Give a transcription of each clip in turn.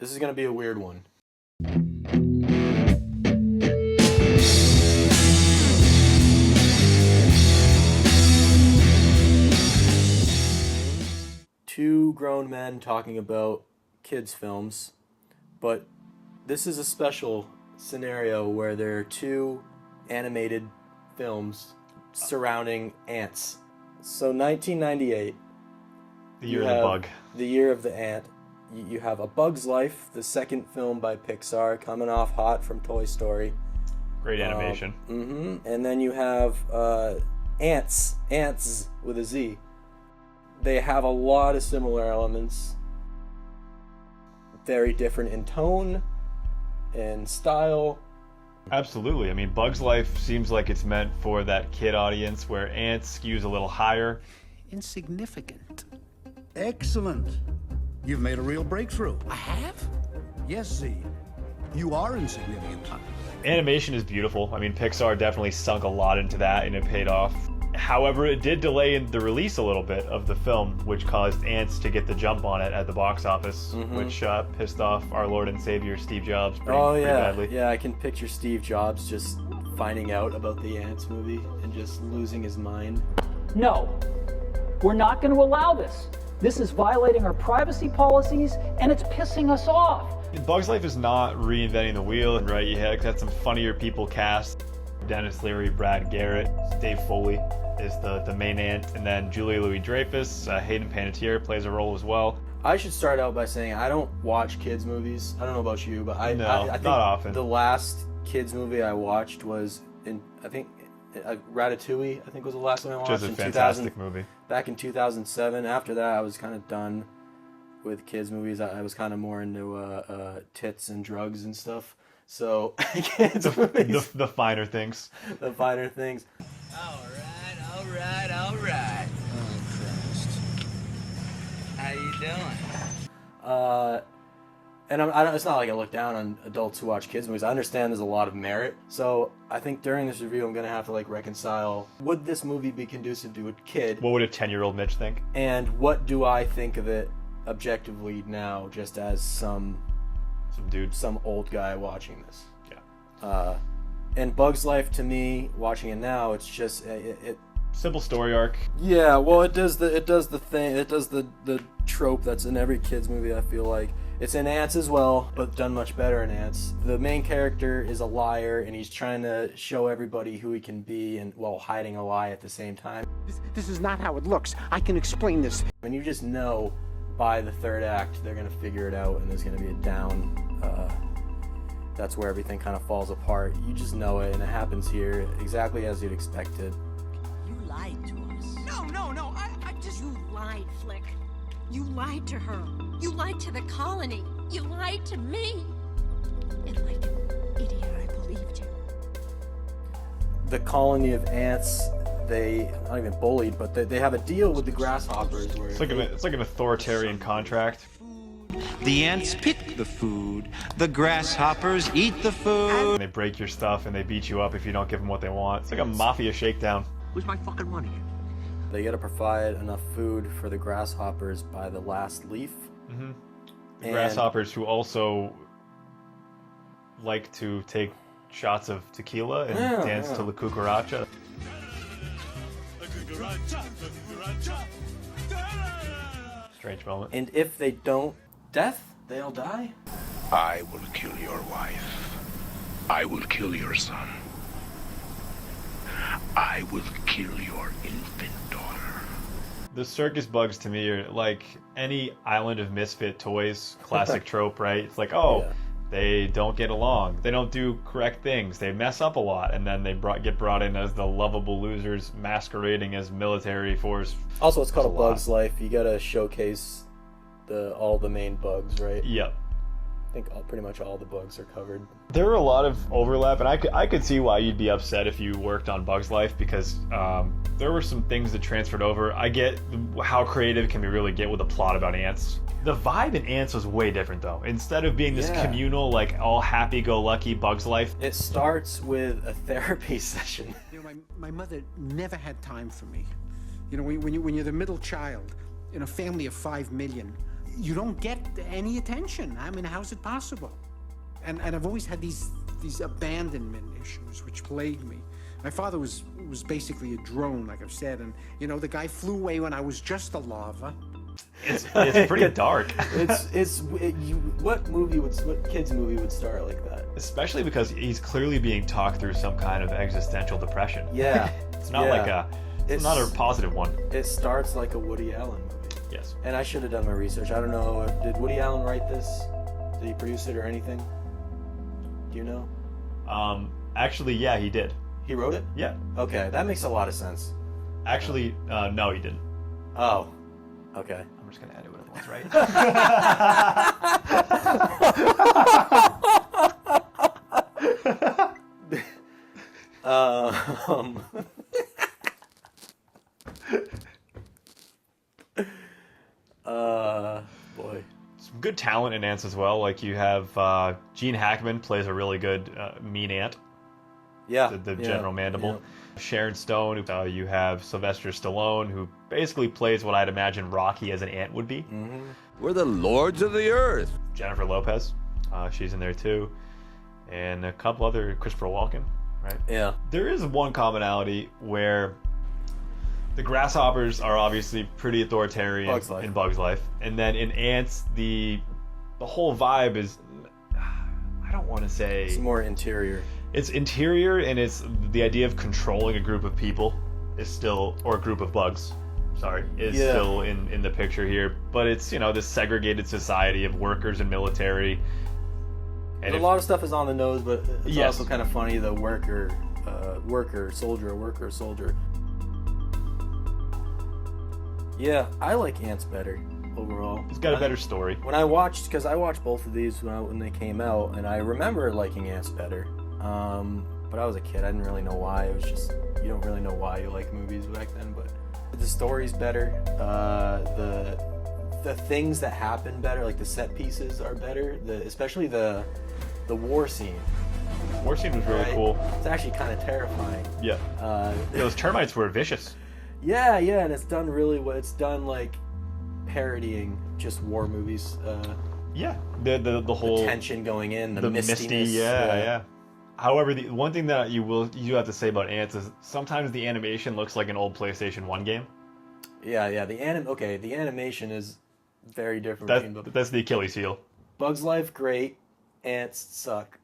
This is going to be a weird one. Two grown men talking about kids' films, but this is a special scenario where there are two animated films surrounding ants. So 1998. The year of the bug. The year of the ant. You have A Bug's Life, the second film by Pixar, coming off hot from Toy Story. Great animation. And then you have Antz with a Z. They have a lot of similar elements. Very different in tone and style. Absolutely. I mean, Bug's Life seems like it's meant for that kid audience, where Antz skews a little higher. Insignificant. Excellent. You've made a real breakthrough. I have? Yes, Z. You are insignificant. Animation is beautiful. I mean, Pixar definitely sunk a lot into that, and it paid off. However, it did delay the release a little bit of the film, which caused Antz to get the jump on it at the box office, which pissed off our Lord and Savior Steve Jobs pretty badly. Yeah, I can picture Steve Jobs just finding out about the Antz movie and just losing his mind. No, we're not going to allow this. This is violating our privacy policies, and it's pissing us off. Bug's Life is not reinventing the wheel, right? You had some funnier people cast. Dennis Leary, Brad Garrett, Dave Foley is the main ant, and then Julia Louis-Dreyfus, Hayden Panettiere plays a role as well. I should start out by saying I don't watch kids movies. I don't know about you, but I think not often. The last kids movie I watched was Ratatouille. I think was the last one I watched. Which is a fantastic movie. Back in 2007. After that, I was kind of done with kids movies. I was kind of more into tits and drugs and stuff. So kids movies. The finer things. The finer things. All right. Oh, Christ. How you doing? And I don't, it's not like I look down on adults who watch kids movies. I understand there's a lot of merit. So I think during this review, I'm going to have to reconcile, would this movie be conducive to a kid? What would a 10-year-old Mitch think? And what do I think of it objectively now, just as some old guy watching this? Yeah. And Bug's Life, to me, watching it now, it's just it simple story arc. Yeah, well, it does the trope that's in every kids movie. I feel like it's in Antz as well, but done much better in Antz. The main character is a liar, and he's trying to show everybody who he can be, and while hiding a lie at the same time. This is not how it looks. I can explain this. And you just know by the third act they're gonna figure it out, and there's gonna be a down. That's where everything kind of falls apart. You just know it, and it happens here exactly as you'd expect it. You lied to us. No, I just... You lied, Flick. You lied to her. You lied to the colony. You lied to me. And like an idiot, I believed you. The colony of ants, they, not even bullied, but they have a deal with the grasshoppers where... It's like an authoritarian contract. The ants pick the food. The grasshoppers eat the food. They break your stuff and they beat you up if you don't give them what they want. It's like a mafia shakedown. Where's my fucking money? They gotta provide enough food for the grasshoppers by the last leaf. Mm-hmm. The grasshoppers who also like to take shots of tequila and dance to La Cucaracha. Strange moment. And if they don't, death, they'll die. I will kill your wife. I will kill your son. I will kill your infant daughter. The circus bugs to me are like any Island of Misfit Toys classic trope, right? It's like, they don't get along. They don't do correct things. They mess up a lot, and then they get brought in as the lovable losers masquerading as military force. Also, it's called A Bug's Life. You gotta showcase all the main bugs, right? Yep. I think pretty much all the bugs are covered. There are a lot of overlap, and I could see why you'd be upset if you worked on Bug's Life, because there were some things that transferred over. I get how creative can we really get with a plot about ants. The vibe in Antz was way different, though. Instead of being this communal, like, all happy-go-lucky Bug's Life. It starts with a therapy session. You know, my mother never had time for me. You know, when you're the middle child in a family of 5 million, you don't get any attention. I mean, how's it possible? And I've always had these abandonment issues which plagued me. My father was basically a drone, like I've said, and the guy flew away when I was just a larva. It's pretty dark. What kids movie would start like that? Especially because he's clearly being talked through some kind of existential depression. Yeah. It's not it's not a positive one. It starts like a Woody Allen movie. Yes. And I should have done my research. I don't know. Did Woody Allen write this? Did he produce it or anything? Do you know? Actually, yeah, he did. He wrote it? Yeah. Okay, that makes a lot of sense. Actually, no, he didn't. Oh. Okay. I'm just gonna edit what it was, right? Boy. Some good talent in Antz as well. Like you have Gene Hackman plays a really good mean ant. Yeah. The General Mandible. Yeah. Sharon Stone. You have Sylvester Stallone, who basically plays what I'd imagine Rocky as an ant would be. Mm-hmm. We're the lords of the earth. Jennifer Lopez. She's in there too. And a couple other, Christopher Walken, right? Yeah. There is one commonality where the grasshoppers are obviously pretty authoritarian in Bug's Life. And then in Antz, the whole vibe is, I don't want to say... It's more interior. It's interior, and it's the idea of controlling a group of people is still, or a group of bugs, sorry, is still in the picture here. But it's, this segregated society of workers and military. And a lot of stuff is on the nose, but it's also kind of funny, the worker, soldier. Yeah, I like Antz better overall. It's got a better story. When I watched, because I watched both of these when they came out, and I remember liking Antz better. But I was a kid, I didn't really know why. It was just, you don't really know why you like movies back then, but the story's better. The things that happen better, like the set pieces are better, especially the war scene. The war scene was really cool. It's actually kind of terrifying. Yeah. Those termites were vicious. Yeah, and it's done really well. It's done like parodying just war movies. Yeah, the whole the tension going in, the mistiness. Yeah. However, the one thing that you have to say about Antz is sometimes the animation looks like an old PlayStation 1 game. Yeah. The animation is very different. That's the Achilles heel. Bug's Life, great. Antz suck.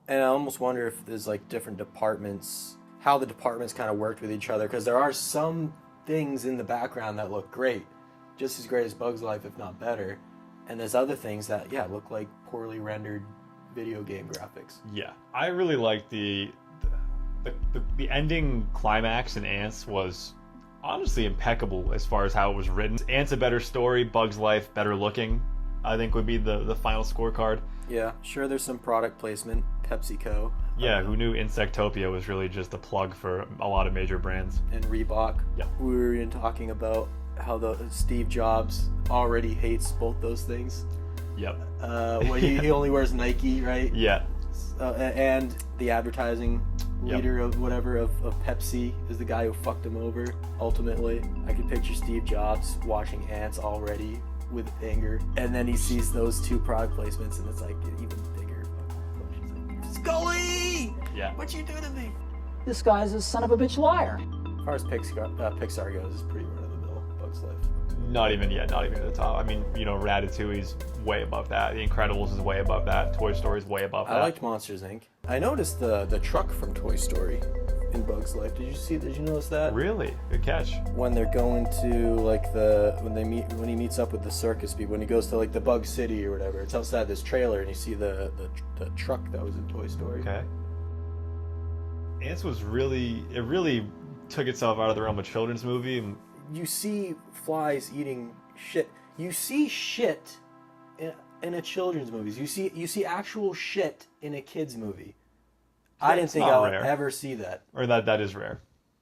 And I almost wonder if there's like different departments, how the departments kind of worked with each other, because there are some things in the background that look great, just as great as Bug's Life, if not better. And there's other things that, look like poorly rendered video game graphics. Yeah, I really like the ending climax in Antz was honestly impeccable as far as how it was written. Antz a better story, Bug's Life better looking, I think would be the final scorecard. Yeah, sure, there's some product placement, PepsiCo. Yeah, who knew Insectopia was really just a plug for a lot of major brands. And Reebok. Yeah. We were talking about how Steve Jobs already hates both those things. Yep. He only wears Nike, right? Yeah. And the advertising leader of Pepsi is the guy who fucked him over, ultimately. I can picture Steve Jobs watching Antz already with anger, and then he sees those two product placements, and it's like even bigger. He's like, Scully! Yeah. What'd you do to me? This guy's a son of a bitch liar. As far as Pixar goes, it's pretty run-of-the-mill Bug's Life. Not even at the top. I mean, Ratatouille's way above that. The Incredibles is way above that. Toy Story's way above that. I liked Monsters, Inc. I noticed the truck from Toy Story in Bug's Life. Did you notice that? Really? Good catch. When they're going to when he meets up with the circus people, when he goes to like the Bug City or whatever, it's outside this trailer and you see the truck that was in Toy Story. Okay. Antz was really took itself out of the realm of children's movie. You see flies eating shit. You see shit in a children's movies. You see actual shit in a kid's movie. I didn't think I would ever see that. Or that is rare.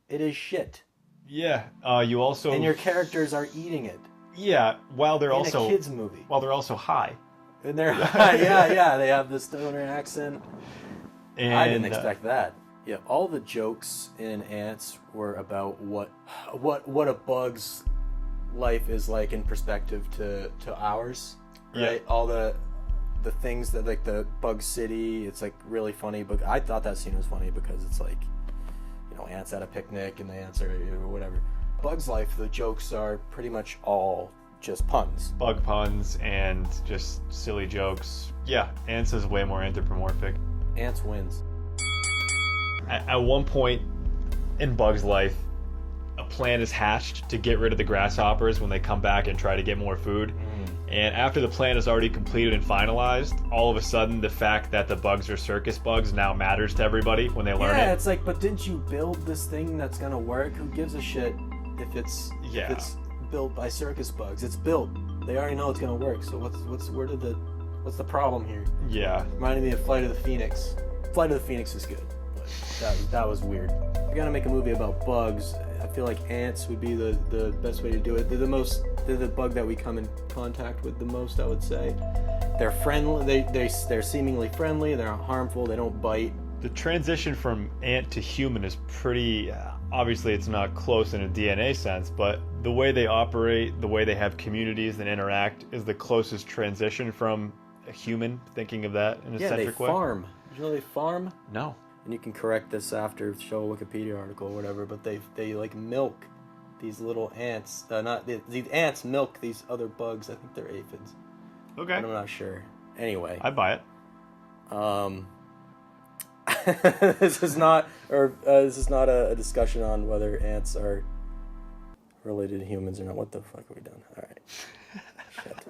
It is shit. Yeah. You also. And your characters are eating it. Yeah. While they're in a kids movie. While they're also high. And they're high. Yeah. They have the stoner accent. And I didn't expect that. Yeah, all the jokes in Antz were about what a bug's life is like in perspective to ours, right? Yeah. All the things that like the Bug City, it's like really funny. But I thought that scene was funny because it's like, you know, ants at a picnic and the ants are or whatever. Bug's Life, the jokes are pretty much all just puns. Bug puns and just silly jokes. Yeah, Antz is way more anthropomorphic. Antz wins. At one point in Bug's life, a plan is hatched to get rid of the grasshoppers when they come back and try to get more food. And after the plan is already completed and finalized, all of a sudden the fact that the bugs are circus bugs now matters to everybody when they learn it. Yeah, it's like, but didn't you build this thing that's gonna work? Who gives a shit if it's built by circus bugs? It's built. They already know it's gonna work. So what's the problem here? Yeah. Reminded me of Flight of the Phoenix. Flight of the Phoenix is good, but that was weird. If you're gonna make a movie about bugs, I feel like ants would be the best way to do it. They're the bug that we come in contact with the most, I would say. They're friendly. They're seemingly friendly. They're not harmful. They don't bite. The transition from ant to human is pretty. Obviously, it's not close in a DNA sense, but the way they operate, the way they have communities and interact, is the closest transition from a human. Thinking of that in a centric way. Yeah, they farm. Did you know they farm? No. And you can correct this after, show a Wikipedia article or whatever, but they like milk these little ants. These ants milk these other bugs. I think they're aphids. Okay. But I'm not sure. Anyway. I buy it. This is not a discussion on whether ants are related to humans or not. What the fuck are we doing? All right. Shit.